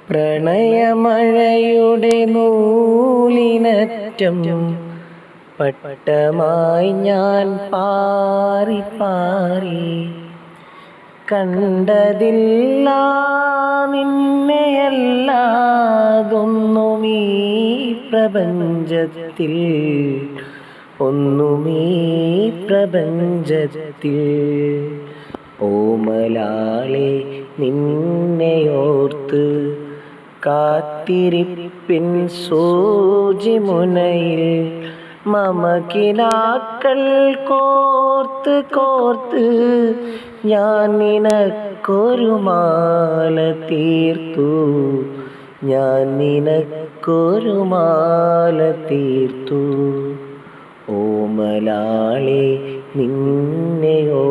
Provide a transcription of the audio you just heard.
പ്രണയമഴയുടെ നൂലിനറ്റം പട്ടമായി ഞാൻ പാറി പാറി കണ്ടതില്ല നിന്നെയല്ലാതൊന്നുമീ പ്രപഞ്ചത്തിൽ ഓമലാളെ നിന്നെയോർത്ത് കാത്തിരിപ്പിൻ സൂചിമുനയിൽ മമകിനാക്കൾ കോർത്ത് കോർത്ത് ഞാൻ നിനക്കൊരു മാല തീർത്തു ഓമലാളെ നിന്നെയോ